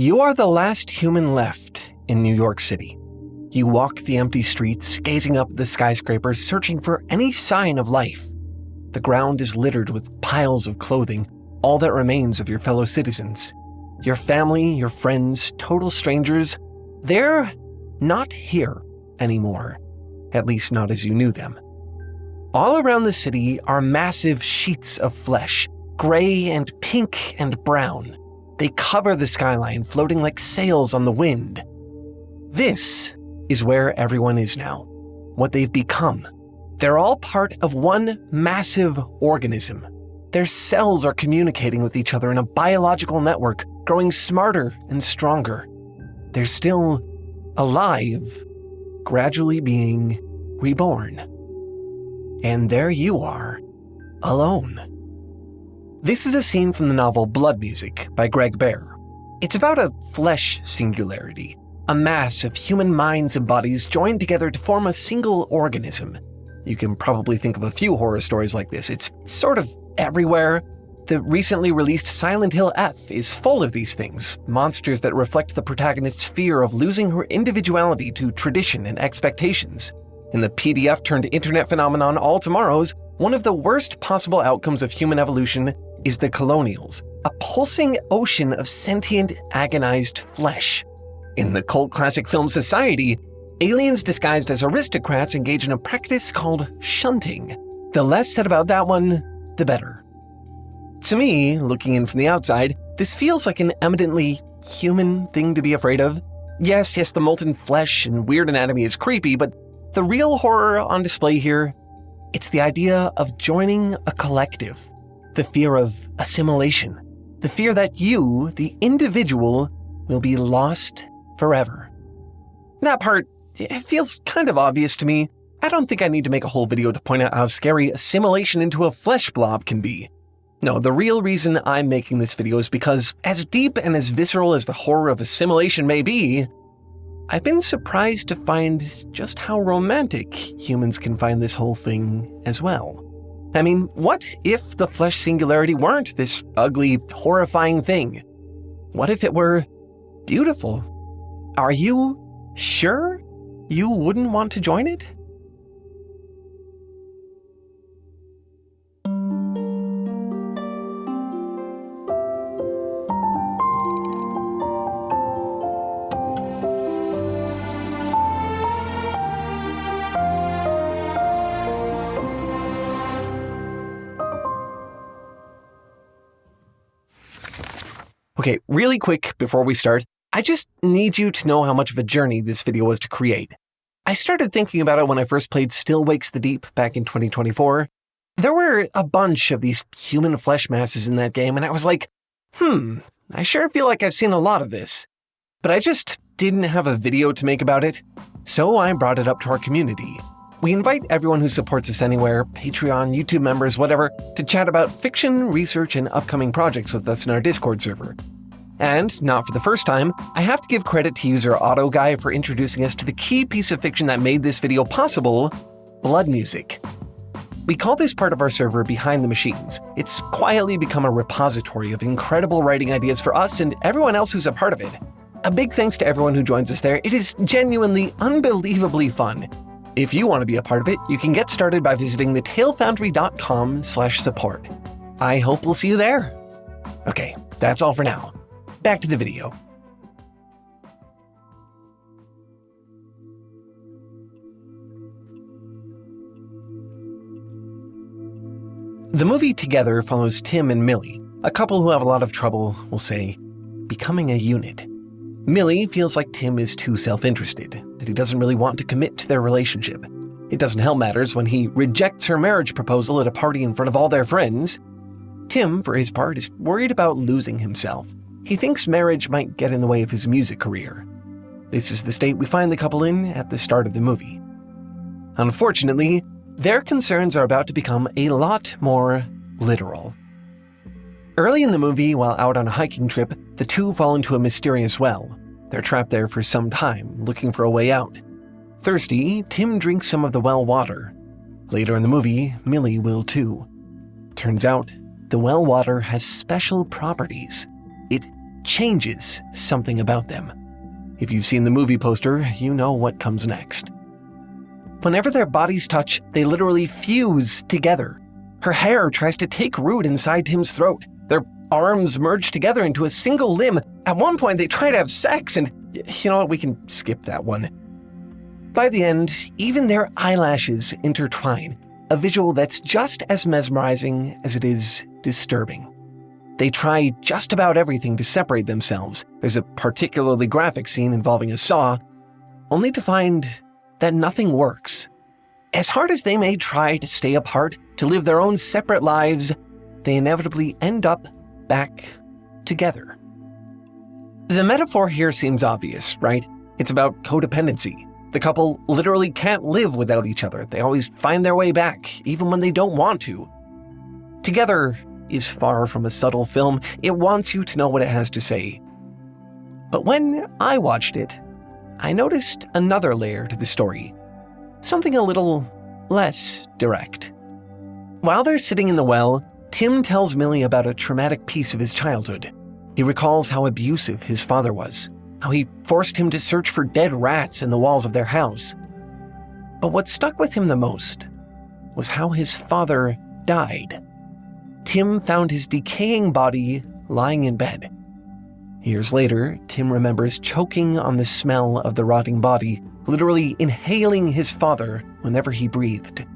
You are the last human left in New York City. You walk the empty streets, gazing up at the skyscrapers, searching for any sign of life. The ground is littered with piles of clothing, all that remains of your fellow citizens. Your family, your friends, total strangers, they're not here anymore. At least not as you knew them. All around the city are massive sheets of flesh, gray and pink and brown. They cover the skyline, floating like sails on the wind. This is where everyone is now, what they've become. They're all part of one massive organism. Their cells are communicating with each other in a biological network, growing smarter and stronger. They're still alive, gradually being reborn. And there you are, alone. This is a scene from the novel Blood Music by Greg Bear. It's about a flesh singularity, a mass of human minds and bodies joined together to form a single organism. You can probably think of a few horror stories like this. It's sort of everywhere. The recently released Silent Hill F is full of these things, monsters that reflect the protagonist's fear of losing her individuality to tradition and expectations. In the PDF-turned-internet phenomenon All Tomorrows, one of the worst possible outcomes of human evolution is the colonials, a pulsing ocean of sentient, agonized flesh. In the cult classic film Society, aliens disguised as aristocrats engage in a practice called shunting. The less said about that one, the better. To me, looking in from the outside, this feels like an eminently human thing to be afraid of. Yes, the molten flesh and weird anatomy is creepy, but the real horror on display here, it's the idea of joining a collective, the fear of assimilation, the fear that you, the individual, will be lost forever. That part, it feels kind of obvious to me. I don't think I need to make a whole video to point out how scary assimilation into a flesh blob can be. No, the real reason I'm making this video is because, as deep and as visceral as the horror of assimilation may be, I've been surprised to find just how romantic humans can find this whole thing as well. I mean, what if the flesh singularity weren't this ugly, horrifying thing? What if it were beautiful? Are you sure you wouldn't want to join it? Okay, really quick before we start, I just need you to know how much of a journey this video was to create. I started thinking about it when I first played Still Wakes the Deep back in 2024. There were a bunch of these human flesh masses in that game, and I was like, I sure feel like I've seen a lot of this. But I just didn't have a video to make about it, so I brought it up to our community. We invite everyone who supports us anywhere, Patreon, YouTube members, whatever, to chat about fiction, research, and upcoming projects with us in our Discord server. And, not for the first time, I have to give credit to user AutoGuy for introducing us to the key piece of fiction that made this video possible, Blood Music. We call this part of our server Behind the Machines. It's quietly become a repository of incredible writing ideas for us and everyone else who's a part of it. A big thanks to everyone who joins us there. It is genuinely, unbelievably fun. If you want to be a part of it, you can get started by visiting thetalefoundry.com/support. I hope we'll see you there. Okay, that's all for now. Back to the video. The movie Together follows Tim and Millie, a couple who have a lot of trouble, we'll say, becoming a unit. Millie feels like Tim is too self-interested, that he doesn't really want to commit to their relationship. It doesn't help matters when he rejects her marriage proposal at a party in front of all their friends. Tim, for his part, is worried about losing himself. He thinks marriage might get in the way of his music career. This is the state we find the couple in at the start of the movie. Unfortunately, their concerns are about to become a lot more literal. Early in the movie, while out on a hiking trip, the two fall into a mysterious well. They're trapped there for some time, looking for a way out. Thirsty, Tim drinks some of the well water. Later in the movie, Millie will too. Turns out, the well water has special properties. It changes something about them. If you've seen the movie poster, you know what comes next. Whenever their bodies touch, they literally fuse together. Her hair tries to take root inside Tim's throat. Their arms merge together into a single limb. At one point, they try to have sex, and you know what? We can skip that one. By the end, even their eyelashes intertwine, a visual that's just as mesmerizing as it is disturbing. They try just about everything to separate themselves. There's a particularly graphic scene involving a saw, only to find that nothing works. As hard as they may try to stay apart, to live their own separate lives, they inevitably end up back together. The metaphor here seems obvious, right? It's about codependency. The couple literally can't live without each other. They always find their way back, even when they don't want to. Together is far from a subtle film. It wants you to know what it has to say. But when I watched it, I noticed another layer to the story. Something a little less direct. While they're sitting in the well, Tim tells Millie about a traumatic piece of his childhood. He recalls how abusive his father was, how he forced him to search for dead rats in the walls of their house. But what stuck with him the most was how his father died. Tim found his decaying body lying in bed. Years later, Tim remembers choking on the smell of the rotting body, literally inhaling his father whenever he breathed.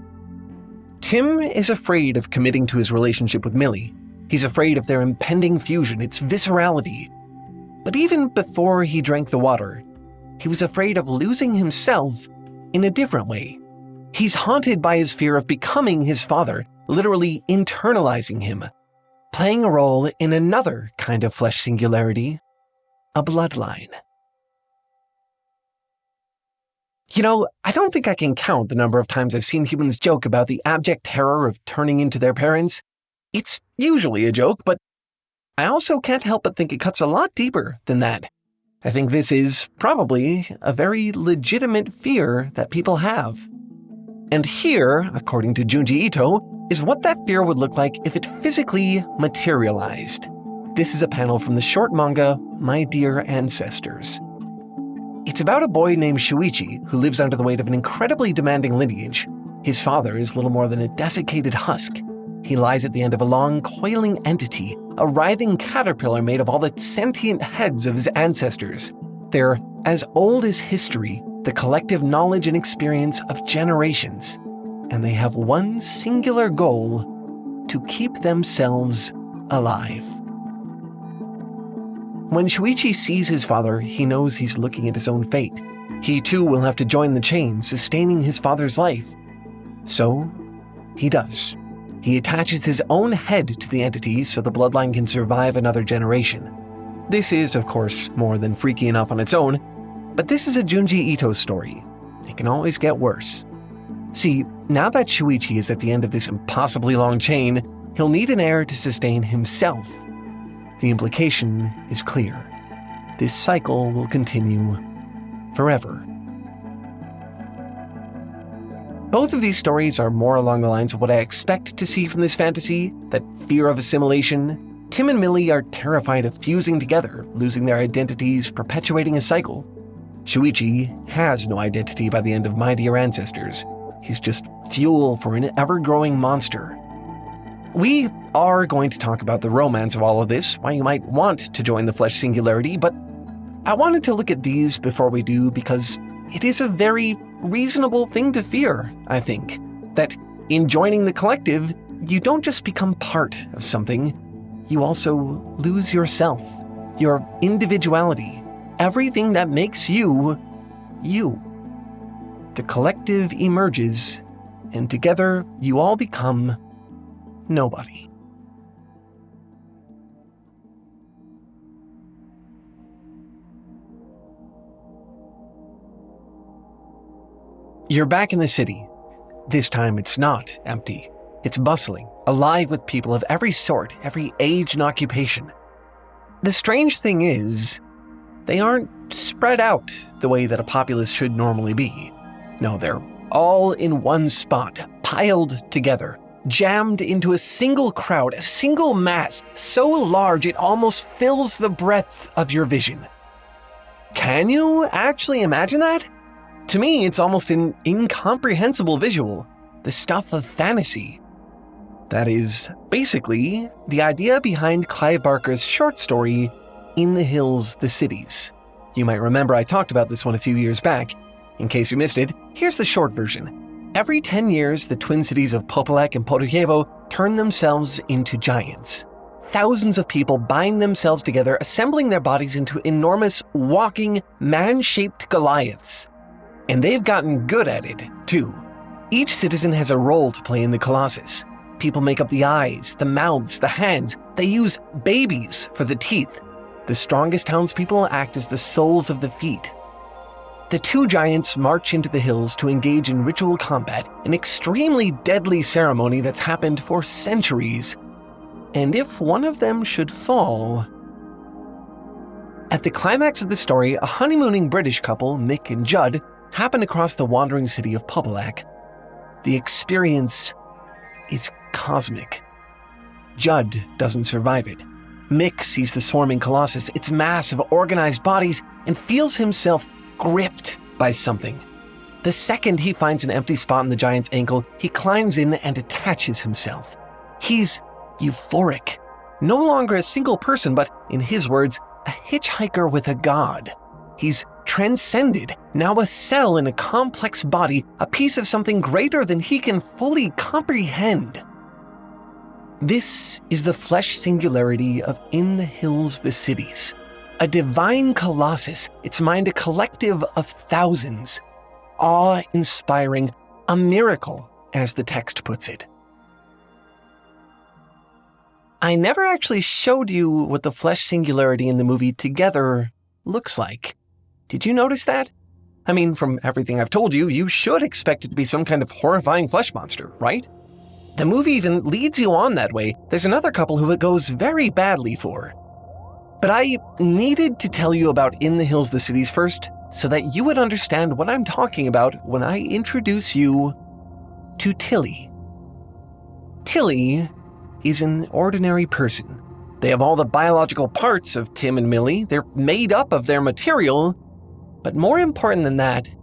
Tim is afraid of committing to his relationship with Millie. He's afraid of their impending fusion, its viscerality. But even before he drank the water, he was afraid of losing himself in a different way. He's haunted by his fear of becoming his father, literally internalizing him, playing a role in another kind of flesh singularity, a bloodline. You know, I don't think I can count the number of times I've seen humans joke about the abject terror of turning into their parents. It's usually a joke, but I also can't help but think it cuts a lot deeper than that. I think this is probably a very legitimate fear that people have. And here, according to Junji Ito, is what that fear would look like if it physically materialized. This is a panel from the short manga, My Dear Ancestors. It's about a boy named Shuichi who lives under the weight of an incredibly demanding lineage. His father is little more than a desiccated husk. He lies at the end of a long, coiling entity, a writhing caterpillar made of all the sentient heads of his ancestors. They're as old as history, the collective knowledge and experience of generations. And they have one singular goal: to keep themselves alive. When Shuichi sees his father, he knows he's looking at his own fate. He too will have to join the chain, sustaining his father's life. So, he does. He attaches his own head to the entity so the bloodline can survive another generation. This is, of course, more than freaky enough on its own, but this is a Junji Ito story. It can always get worse. See, now that Shuichi is at the end of this impossibly long chain, he'll need an heir to sustain himself. The implication is clear. This cycle will continue forever. Both of these stories are more along the lines of what I expect to see from this fantasy, that fear of assimilation. Tim and Millie are terrified of fusing together, losing their identities, perpetuating a cycle. Shuichi has no identity by the end of My Dear Ancestors. He's just fuel for an ever-growing monster. We are going to talk about the romance of all of this, why you might want to join the flesh singularity, but I wanted to look at these before we do because it is a very reasonable thing to fear, I think. That in joining the collective, you don't just become part of something, you also lose yourself, your individuality, everything that makes you, you. The collective emerges, and together you all become nobody. You're back in the city. This time it's not empty. It's bustling, alive with people of every sort, every age and occupation. The strange thing is, they aren't spread out the way that a populace should normally be. No, they're all in one spot, piled together. jammed into a single crowd, a single mass, so large it almost fills the breadth of your vision. Can you actually imagine that? To me, it's almost an incomprehensible visual, the stuff of fantasy. That is basically the idea behind Clive Barker's short story, In the Hills, the Cities. You might remember I talked about this one a few years back. In case you missed it, here's the short version. Every 10 years, the twin cities of Popolec and Podujevo turn themselves into giants. Thousands of people bind themselves together, assembling their bodies into enormous, walking, man-shaped Goliaths. And they've gotten good at it, too. Each citizen has a role to play in the colossus. People make up the eyes, the mouths, the hands. They use babies for the teeth. The strongest townspeople act as the soles of the feet. The two giants march into the hills to engage in ritual combat, an extremely deadly ceremony that's happened for centuries. And if one of them should fall... At the climax of the story, a honeymooning British couple, Mick and Judd, happen across the wandering city of Popolec. The experience is cosmic. Judd doesn't survive it. Mick sees the swarming colossus, its mass of organized bodies, and feels himself gripped by something. The second he finds an empty spot in the giant's ankle, he climbs in and attaches himself. He's euphoric. No longer a single person, but, in his words, a hitchhiker with a god. He's transcended, now a cell in a complex body, a piece of something greater than he can fully comprehend. This is the flesh singularity of In the Hills, the Cities. A divine colossus, its mind a collective of thousands. Awe-inspiring, a miracle, as the text puts it. I never actually showed you what the flesh singularity in the movie Together looks like. Did you notice that? I mean, from everything I've told you, you should expect it to be some kind of horrifying flesh monster, right? The movie even leads you on that way. There's another couple who it goes very badly for. But I needed to tell you about In the Hills, the Cities first, so that you would understand what I'm talking about when I introduce you to Tilly. Tilly is an ordinary person. They have all the biological parts of Tim and Millie. They're made up of their material. But more important than that,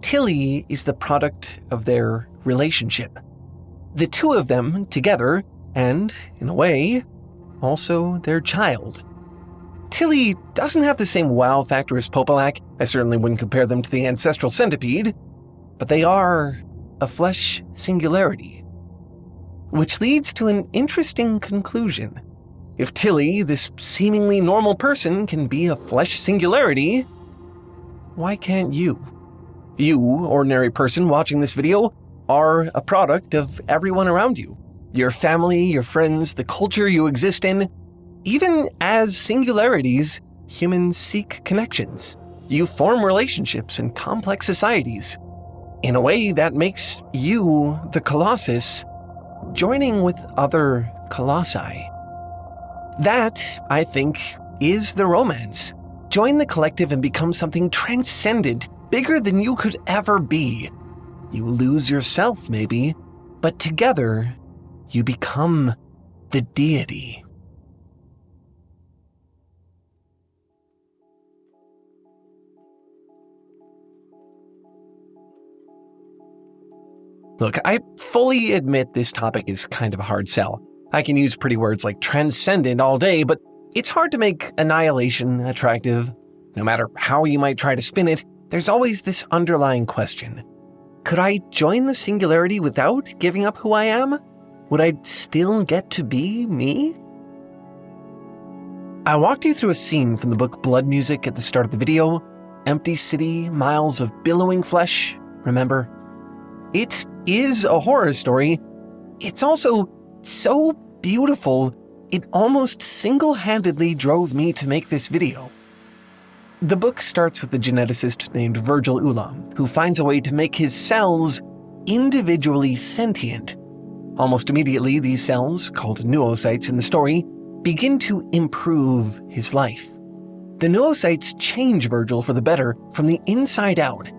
Tilly is the product of their relationship. The two of them together, and, in a way, also their child. Tilly doesn't have the same wow factor as Popolec. I certainly wouldn't compare them to the ancestral centipede, but they are a flesh singularity. Which leads to an interesting conclusion. If Tilly, this seemingly normal person, can be a flesh singularity, why can't you? You, ordinary person watching this video, are a product of everyone around you. Your family, your friends, the culture you exist in. Even as singularities, humans seek connections. You form relationships in complex societies. In a way that makes you, the colossus, joining with other colossi. That, I think, is the romance. Join the collective and become something transcendent, bigger than you could ever be. You lose yourself, maybe, but together, you become the deity. Look, I fully admit this topic is kind of a hard sell. I can use pretty words like transcendent all day, but it's hard to make annihilation attractive. No matter how you might try to spin it, there's always this underlying question. Could I join the singularity without giving up who I am? Would I still get to be me? I walked you through a scene from the book Blood Music at the start of the video. Empty city, miles of billowing flesh, remember? It is a horror story. It's also so beautiful, it almost single-handedly drove me to make this video. The book starts with a geneticist named Virgil Ulam, who finds a way to make his cells individually sentient. Almost immediately, these cells, called noocytes in the story, begin to improve his life. The noocytes change Virgil for the better from the inside out,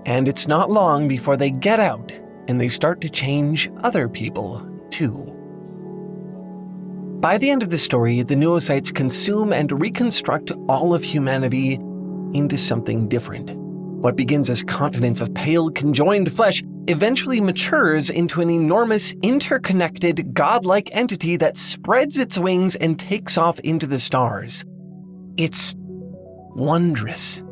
and it's not long before they get out and they start to change other people, too. too. By the end of the story, the noocytes consume and reconstruct all of humanity into something different. What begins as continents of pale, conjoined flesh eventually matures into an enormous, interconnected, godlike entity that spreads its wings and takes off into the stars. It's wondrous.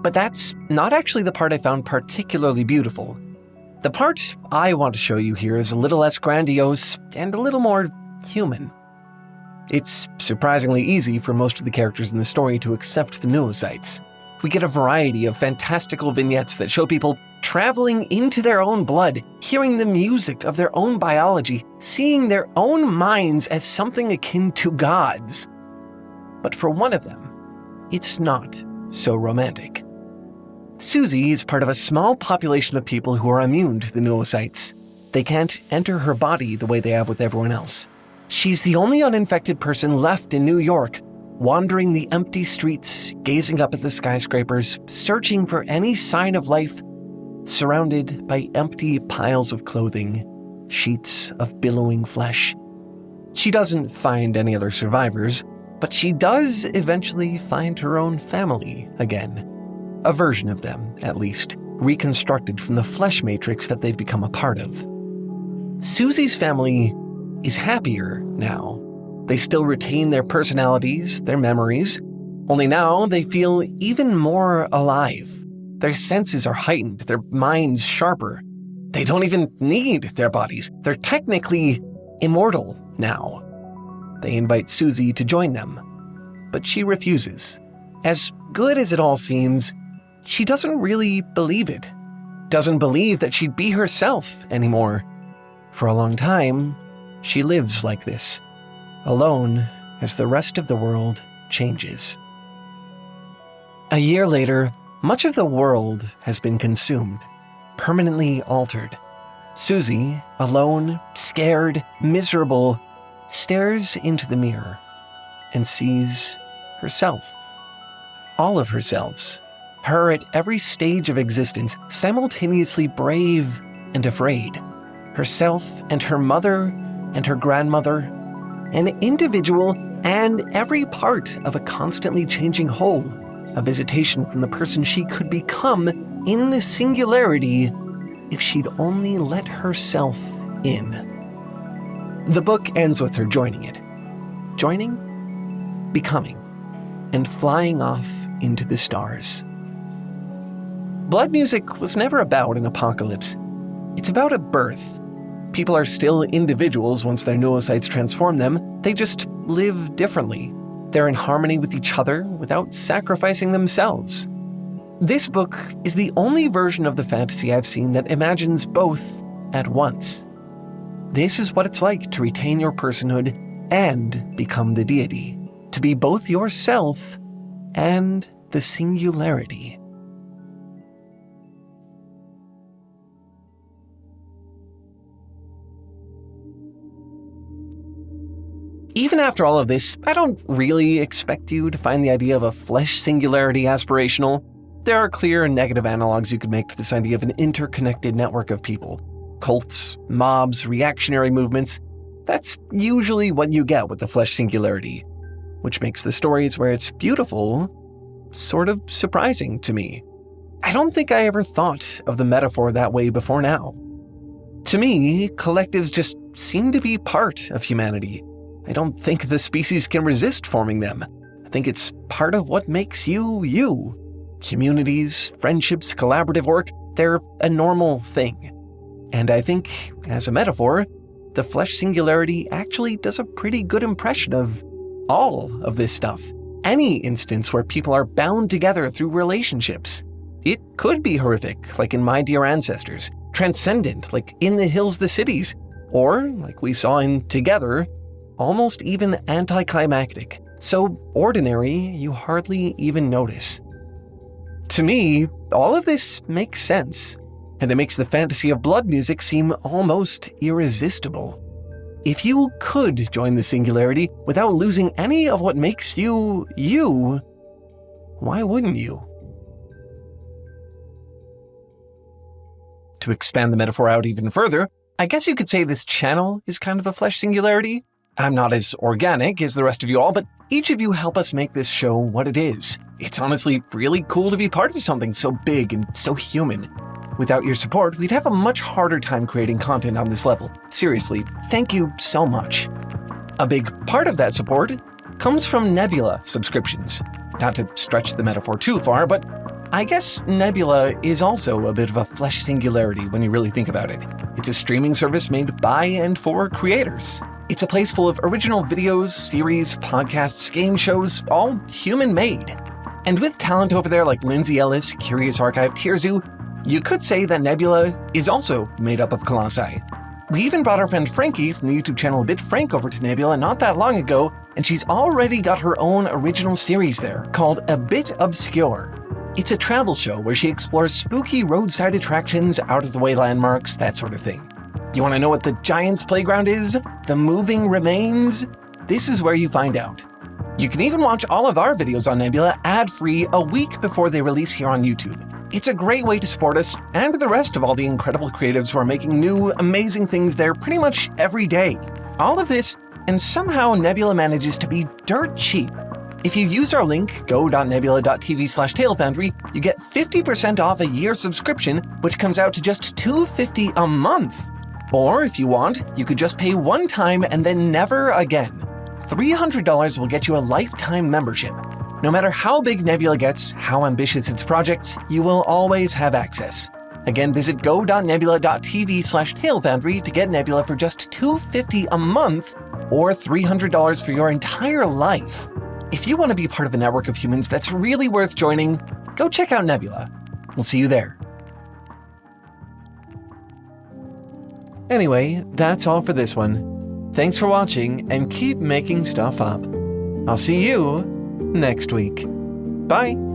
But that's not actually the part I found particularly beautiful. The part I want to show you here is a little less grandiose and a little more human. It's surprisingly easy for most of the characters in the story to accept the noocytes. We get a variety of fantastical vignettes that show people traveling into their own blood, hearing the music of their own biology, seeing their own minds as something akin to gods. But for one of them, it's not so romantic. Susie is part of a small population of people who are immune to the noocytes. They can't enter her body the way they have with everyone else. She's the only uninfected person left in New York, wandering the empty streets, gazing up at the skyscrapers, searching for any sign of life, surrounded by empty piles of clothing, sheets of billowing flesh. She doesn't find any other survivors, but she does eventually find her own family again. A version of them, at least, reconstructed from the flesh matrix that they've become a part of. Susie's family is happier now. They still retain their personalities, their memories, only now they feel even more alive. Their senses are heightened, their minds sharper. They don't even need their bodies. They're technically immortal now. They invite Susie to join them, but she refuses. As good as it all seems, she doesn't really believe it. Doesn't believe that she'd be herself anymore. For a long time, she lives like this, alone as the rest of the world changes. A year later, much of the world has been consumed, permanently altered. Susie, alone, scared, miserable, stares into the mirror and sees herself. All of herselves. Her at every stage of existence, simultaneously brave and afraid. Herself and her mother and her grandmother, an individual and every part of a constantly changing whole, a visitation from the person she could become in the singularity if she'd only let herself in. The book ends with her joining it. Joining, becoming, and flying off into the stars. Blood music was never about an apocalypse. It's about a birth. People are still individuals once their noocytes transform them. They just live differently. They're in harmony with each other without sacrificing themselves. This book is the only version of the fantasy I've seen that imagines both at once. This is what it's like to retain your personhood and become the deity, to be both yourself and the singularity. Even after all of this, I don't really expect you to find the idea of a flesh singularity aspirational. There are clear and negative analogs you could make to this idea of an interconnected network of people. Cults, mobs, reactionary movements. That's usually what you get with the flesh singularity, which makes the stories where it's beautiful sort of surprising to me. I don't think I ever thought of the metaphor that way before now. To me, collectives just seem to be part of humanity. I don't think the species can resist forming them. I think it's part of what makes you, you. Communities, friendships, collaborative work, they're a normal thing. And I think, as a metaphor, the flesh singularity actually does a pretty good impression of all of this stuff. Any instance where people are bound together through relationships. It could be horrific, like in My Dear Ancestors, transcendent, like In the Hills, the Cities, or, like we saw in Together, almost even anticlimactic, so ordinary you hardly even notice. To me, all of this makes sense, and it makes the fantasy of blood music seem almost irresistible. If you could join the singularity without losing any of what makes you, you, why wouldn't you? To expand the metaphor out even further, I guess you could say this channel is kind of a flesh singularity. I'm not as organic as the rest of you all, but each of you help us make this show what it is. It's honestly really cool to be part of something so big and so human. Without your support, we'd have a much harder time creating content on this level. Seriously, thank you so much. A big part of that support comes from Nebula subscriptions. Not to stretch the metaphor too far, but I guess Nebula is also a bit of a flesh singularity when you really think about it. It's a streaming service made by and for creators. It's a place full of original videos, series, podcasts, game shows, all human-made. And with talent over there like Lindsay Ellis, Curious Archive, Tierzoo, you could say that Nebula is also made up of colossi. We even brought our friend Frankie from the YouTube channel A Bit Frank over to Nebula not that long ago, and she's already got her own original series there called A Bit Obscure. It's a travel show where she explores spooky roadside attractions, out-of-the-way landmarks, that sort of thing. You want to know what the Giant's Playground is? The moving remains? This is where you find out. You can even watch all of our videos on Nebula ad-free a week before they release here on YouTube. It's a great way to support us and the rest of all the incredible creatives who are making new, amazing things there pretty much every day. All of this, and somehow Nebula manages to be dirt cheap. If you used our link, go.nebula.tv/TaleFoundry, you get 50% off a year subscription, which comes out to just $2.50 a month. Or if you want, you could just pay one time and then never again. $300 will get you a lifetime membership. No matter how big Nebula gets, how ambitious its projects, you will always have access. Again, visit go.nebula.tv/TaleFoundry to get Nebula for just $2.50 a month or $300 for your entire life. If you want to be part of a network of humans that's really worth joining, go check out Nebula. We'll see you there. Anyway, that's all for this one. Thanks for watching and keep making stuff up. I'll see you next week. Bye!